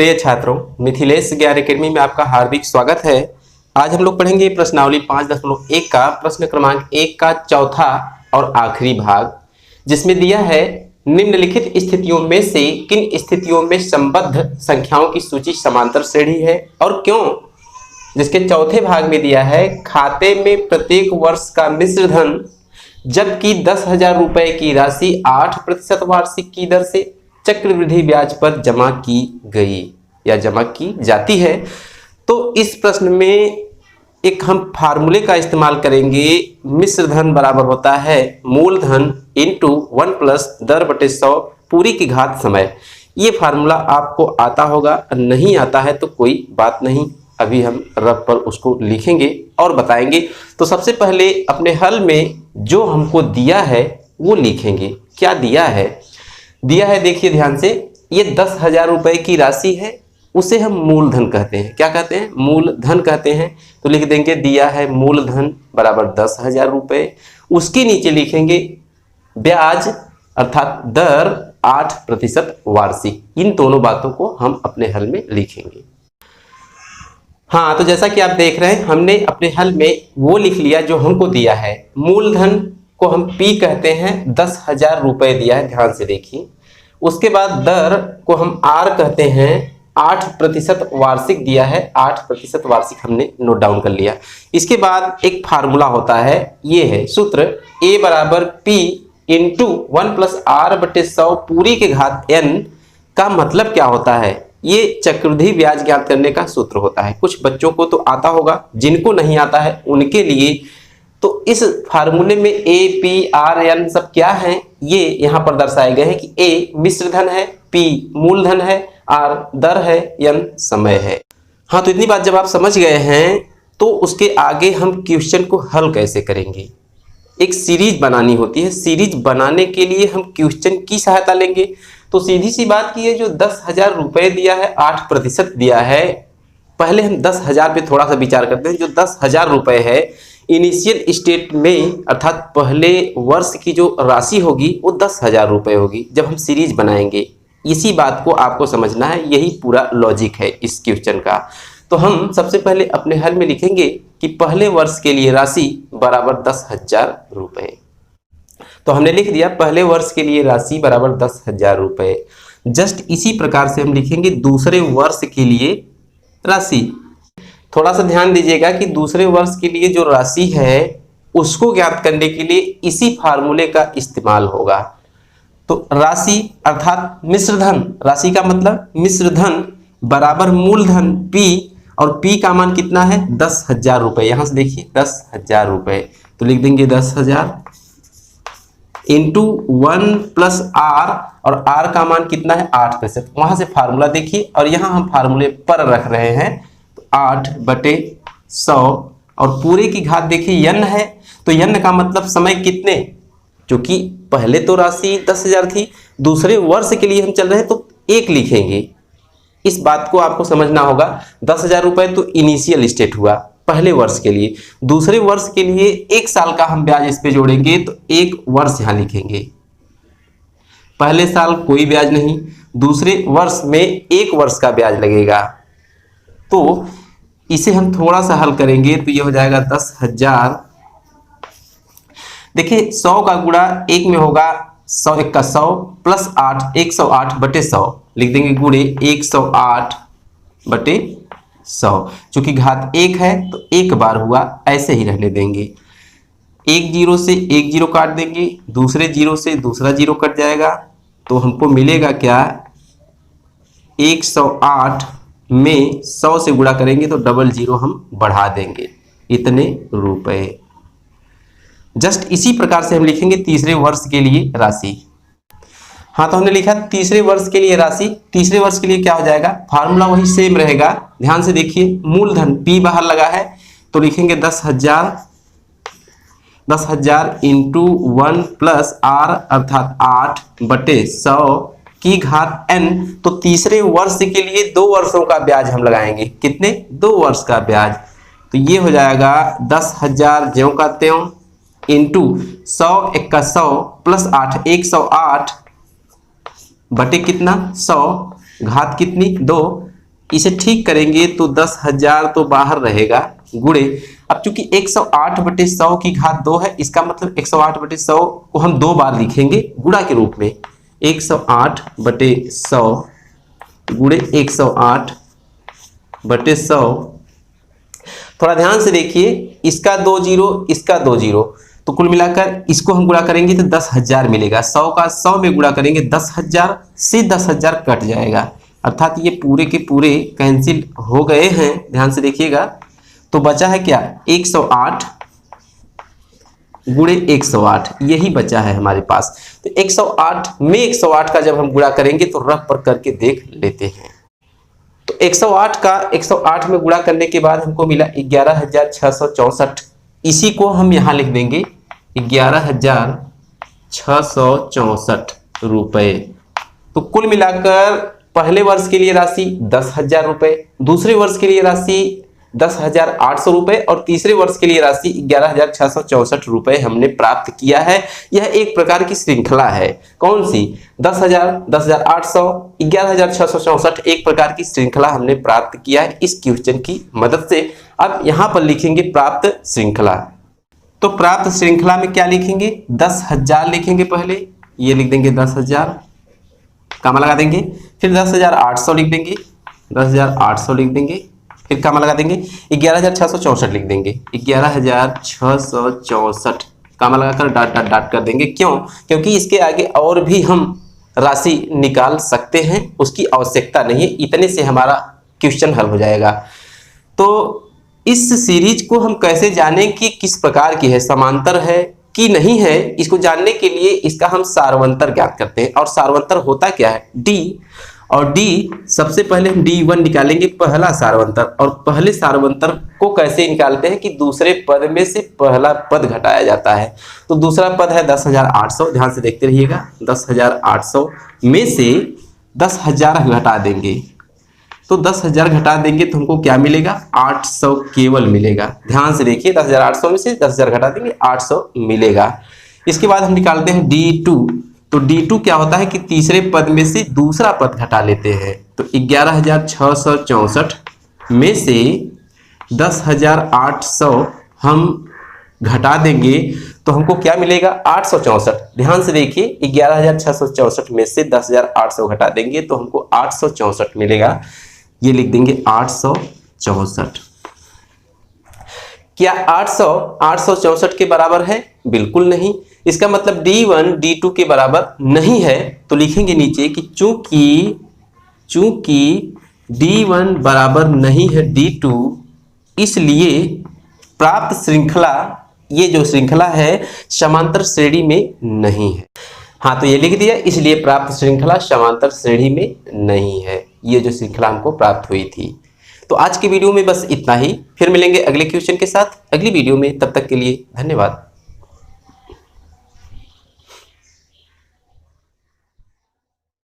प्रिय छात्रों, मिथिलेश ज्ञान एकेडमी में आपका हार्दिक स्वागत है। आज हम लोग पढ़ेंगे प्रश्नावली 5.1 का प्रश्न क्रमांक 1 का चौथा और आखिरी भाग, जिसमें दिया है निम्नलिखित स्थितियों में से किन स्थितियों में संबद्ध संख्याओं की सूची समांतर श्रेणी है और क्यों। जिसके चौथे भाग में दिया है खाते में प्रत्येक वर्ष का मिश्र धन जबकि 10,000 रुपए की राशि 8% वार्षिक की दर से चक्रवृद्धि ब्याज पर जमा की गई या जमा की जाती है। तो इस प्रश्न में एक हम फार्मूले का इस्तेमाल करेंगे। मिश्र धन बराबर होता है मूलधन इंटू 1 प्लस दर बटे 100 पूरी की घात समय। ये फार्मूला आपको आता होगा, नहीं आता है तो कोई बात नहीं, अभी हम रफ पर उसको लिखेंगे और बताएंगे। तो सबसे पहले अपने हल में जो हमको दिया है वो लिखेंगे। क्या दिया है? दिया है देखिए ध्यान से, ये 10,000 रुपए की राशि है, उसे हम मूलधन कहते हैं। क्या कहते हैं? मूलधन कहते हैं। तो लिख देंगे दिया है मूलधन बराबर 10,000 रुपए। उसके नीचे लिखेंगे ब्याज अर्थात दर 8% वार्षिक। इन दोनों बातों को हम अपने हल में लिखेंगे। हाँ, तो जैसा कि आप देख रहे हैं हमने अपने हल में वो लिख लिया जो हमको दिया है। मूलधन को हम P कहते हैं, 10,000 रुपए दिया है, ध्यान से देखिए। उसके बाद दर को हम R कहते हैं, 8% वार्षिक दिया है, 8% वार्षिक हमने नोट डाउन कर लिया। इसके बाद एक फार्मूला होता है, ये है सूत्र A बराबर P इंटू 1 प्लस R बटे 100 पूरी के घात N। का मतलब क्या होता है? ये चक्रवृद्धि ब्याज ज्ञात करने का सूत्र होता है। कुछ बच्चों को तो आता होगा, जिनको नहीं आता है उनके लिए तो इस फार्मूले में A, P, R, N सब क्या है ये यहाँ पर दर्शाए गए हैं कि A मिश्र धन है, P मूलधन है, R दर है, N समय है। हाँ, तो इतनी बात जब आप समझ गए हैं तो उसके आगे हम क्वेश्चन को हल कैसे करेंगे। एक सीरीज बनानी होती है, सीरीज बनाने के लिए हम क्वेश्चन की सहायता लेंगे। तो सीधी सी बात की है, जो 10,000 रुपए दिया है, 8% दिया है। पहले हम 10,000 पे थोड़ा सा विचार करते हैं। जो 10,000 रुपए है इनिशियल स्टेट में अर्थात पहले वर्ष की जो राशि होगी वो 10,000 रुपए होगी जब हम सीरीज बनाएंगे। इसी बात को आपको समझना है, यही पूरा लॉजिक है इस क्वेश्चन का। तो हम सबसे पहले अपने हल में लिखेंगे कि पहले वर्ष के लिए राशि बराबर 10,000 रुपए। तो हमने लिख दिया पहले वर्ष के लिए राशि बराबर 10,000 रुपए। जस्ट इसी प्रकार से हम लिखेंगे दूसरे वर्ष के लिए राशि। थोड़ा सा ध्यान दीजिएगा कि दूसरे वर्ष के लिए जो राशि है उसको ज्ञात करने के लिए इसी फार्मूले का इस्तेमाल होगा। तो राशि अर्थात मिश्र धन, राशि का मतलब मिश्र धन बराबर मूलधन P, और P का मान कितना है? 10,000 रुपए। यहां से देखिए 10,000 रुपए, तो लिख देंगे 10,000 इंटू 1 प्लस R, और R का मान कितना है? 8%। वहां से फार्मूला देखिए और यहां हम फार्मूले पर रख रहे हैं, तो 8/100 और पूरे की घात देखिए N है। तो N का मतलब समय कितने, क्योंकि पहले तो राशि 10,000 थी, दूसरे वर्ष के लिए हम चल रहे हैं तो 1 लिखेंगे। इस बात को आपको समझना होगा। 10,000 रुपए तो इनिशियल स्टेट हुआ पहले वर्ष के लिए, दूसरे वर्ष के लिए 1 साल का हम ब्याज इस पे जोड़ेंगे तो 1 वर्ष यहां लिखेंगे। पहले साल कोई ब्याज नहीं, दूसरे वर्ष में 1 वर्ष का ब्याज लगेगा। तो इसे हम थोड़ा सा हल करेंगे तो ये हो जाएगा 10,000। देखिए 100 का गुणा 1 में होगा, 100 1 का 100 प्लस 8 108 बटे 100 लिख देंगे गुणे 108 बटे 100। चूंकि घात 1 है तो 1 बार हुआ, ऐसे ही रहने देंगे। एक जीरो से एक जीरो काट देंगे, दूसरे जीरो से दूसरा जीरो कट जाएगा, तो हमको मिलेगा क्या? 108 में 100 से गुणा करेंगे तो 00 हम बढ़ा देंगे, इतने रुपए। जस्ट इसी प्रकार से हम लिखेंगे तीसरे वर्ष के लिए राशि। हाँ, तो हमने लिखा तीसरे वर्ष के लिए राशि। तीसरे वर्ष के लिए क्या हो जाएगा? फार्मूला वही सेम रहेगा। ध्यान से देखिए, मूलधन P बाहर लगा है तो लिखेंगे 10,000 इंटू 1 प्लस R अर्थात 8/100 की घात N। तो तीसरे वर्ष के लिए 2 वर्षों का ब्याज हम लगाएंगे। कितने? 2 वर्ष का ब्याज। तो ये हो जाएगा 10,000 ज्यों का त्यों इंटू 100 1 का 100 प्लस 8 108 बटे कितना 100 घात कितनी 2 इसे ठीक करेंगे तो 10,000 तो बाहर रहेगा, गुणे अब चूंकि 108/100 की घात 2 है, इसका मतलब 108/100 को हम 2 बार लिखेंगे गुणा के रूप में। 108/100 गुणे 108/100। थोड़ा ध्यान से देखिए, इसका 2 जीरो, इसका 2 जीरो, तो कुल मिलाकर इसको हम गुणा करेंगे तो 10,000 मिलेगा। 100 का 100 में गुणा करेंगे 10,000 से 10,000 कट जाएगा, अर्थात ये पूरे के पूरे कैंसिल हो गए हैं। ध्यान से देखिएगा, तो बचा है क्या, 108 गुणे 108, यही बचा है हमारे पास। तो 108 में 108 का जब हम गुणा करेंगे तो रफ पर करके देख लेते हैं। तो 108 का 108 में गुणा करने के बाद हमको मिला 11,664। इसी को हम यहाँ लिख देंगे 11,664 रुपए। तो कुल मिलाकर पहले वर्ष के लिए राशि 10,000 रुपए, दूसरे वर्ष के लिए राशि 10,800 रुपए और तीसरे वर्ष के लिए राशि 11,664 रुपए हमने प्राप्त किया है। यह एक प्रकार की श्रृंखला है। कौन सी? 10,000, 10,800, 11,664, एक प्रकार की श्रृंखला हमने प्राप्त किया है इस क्वेश्चन की मदद से। अब यहां पर लिखेंगे प्राप्त श्रृंखला। तो प्राप्त श्रृंखला में क्या लिखेंगे? 10,000 लिखेंगे, पहले ये लिख देंगे 10,000, कामा लगा देंगे, फिर 10,800 लिख देंगे, 10,800 लिख देंगे, फिर कामा लगा देंगे, 11,664 लिख देंगे, 11,664 कामा लगाकर डॉट डॉट डॉट कर देंगे। क्यों? क्योंकि इसके आगे और भी हम राशि निकाल सकते हैं, उसकी आवश्यकता नहीं है, इतने से हमारा क्वेश्चन हल हो जाएगा। तो इस सीरीज को हम कैसे जानें कि किस प्रकार की है, समांतर है कि नहीं है, इसको जानने के लिए इसका हम सारवंतर ज्ञात करते हैं। और सारवंतर होता क्या है? डी, और डी सबसे पहले हम D1 निकालेंगे, पहला सारवंतर। और पहले सारवंतर को कैसे निकालते हैं कि दूसरे पद में से पहला पद घटाया जाता है। तो दूसरा पद है 10,800, ध्यान से देखते रहिएगा, 10,800 में से 10,000 घटा देंगे। तो 10,000 घटा देंगे तो हमको क्या मिलेगा? 800 केवल मिलेगा। ध्यान से देखिए, 10,800 में से 10,000 घटा देंगे, 800 मिलेगा। इसके बाद हम निकालते हैं D2। तो D2 क्या होता है कि तीसरे पद में से दूसरा पद घटा लेते हैं। तो 11,664 में से 10,800 हम घटा देंगे तो हमको क्या मिलेगा? 864। ध्यान से देखिए, 11,664 में से 10,800 घटा देंगे तो हमको 864 मिलेगा। ये लिख देंगे 864। क्या 800 864 के बराबर है? बिल्कुल नहीं। इसका मतलब D1 D2 के बराबर नहीं है। तो लिखेंगे नीचे कि चूंकि D1 बराबर नहीं है D2, इसलिए प्राप्त श्रृंखला, ये जो श्रृंखला है समांतर श्रेणी में नहीं है। हाँ, तो ये लिख दिया, इसलिए प्राप्त श्रृंखला समांतर श्रेणी में नहीं है, ये जो श्रृंखला हमको प्राप्त हुई थी। तो आज के वीडियो में बस इतना ही, फिर मिलेंगे अगले क्वेश्चन के साथ अगली वीडियो में। तब तक के लिए धन्यवाद।